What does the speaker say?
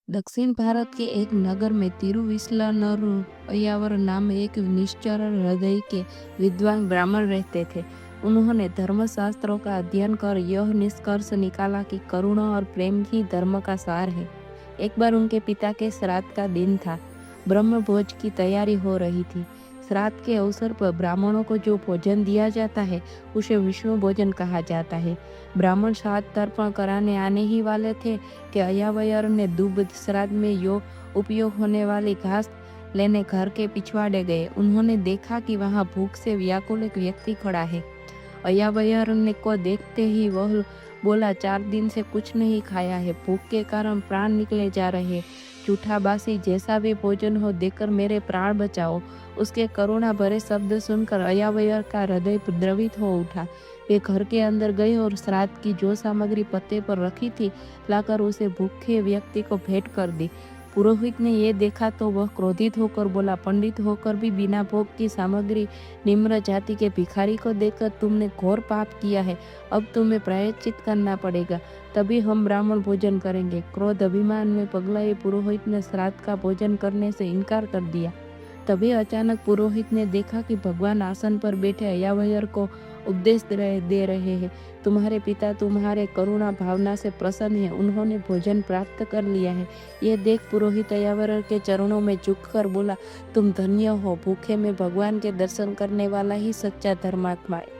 दक्षिण भारत के एक नगर में तिरुविस्लानरू अय्यावर नाम एक निश्चल हृदय के विद्वान ब्राह्मण रहते थे। उन्होंने धर्मशास्त्रों का अध्ययन कर यह निष्कर्ष निकाला कि करुणा और प्रेम ही धर्म का सार है। एक बार उनके पिता के श्राद्ध का दिन था। ब्रह्म भोज की तैयारी हो रही थी। श्राद्ध के अवसर पर ब्राह्मणों को जो भोजन दिया जाता है उसे विष्णु भोजन कहा जाता है। ब्राह्मण श्राद्ध तर्पण कराने आने ही वाले थे कि अय्यावयर ने दुग्ध श्राद्ध में उपयोग होने वाली घास लेने घर के पिछवाड़े गए। उन्होंने देखा कि वहाँ भूख से व्याकुल एक व्यक्ति खड़ा है। अय्यावयर ने को देखते ही वह बोला, 4 दिन से कुछ नहीं खाया है, भूख के कारण प्राण निकले जा रहे। जूठा बासी जैसा भी भोजन हो देकर मेरे प्राण बचाओ। उसके करुणा भरे शब्द सुनकर अय्यावयर का हृदय द्रवित हो उठा। वे घर के अंदर गए और श्राद्ध की जो सामग्री पत्ते पर रखी थी लाकर उसे भूखे व्यक्ति को भेंट कर दी। पुरोहित ने ये देखा तो वह क्रोधित होकर बोला, पंडित होकर भी बिना भोग की सामग्री निम्न जाति के भिखारी को देकर तुमने घोर पाप किया है। अब तुम्हें प्रायश्चित करना पड़ेगा, तभी हम ब्राह्मण भोजन करेंगे। क्रोध अभिमान में पगलाए पुरोहित ने श्राद्ध का भोजन करने से इनकार कर दिया। तभी अचानक पुरोहित ने देखा कि भगवान आसन पर बैठे अय्यावयर को उपदेश दे रहे हैं। तुम्हारे पिता तुम्हारे करुणा भावना से प्रसन्न है, उन्होंने भोजन प्राप्त कर लिया है। ये देख पुरोहित अय्यावयर के चरणों में झुककर बोला, तुम धन्य हो, भूखे में भगवान के दर्शन करने वाला ही सच्चा धर्मात्मा है।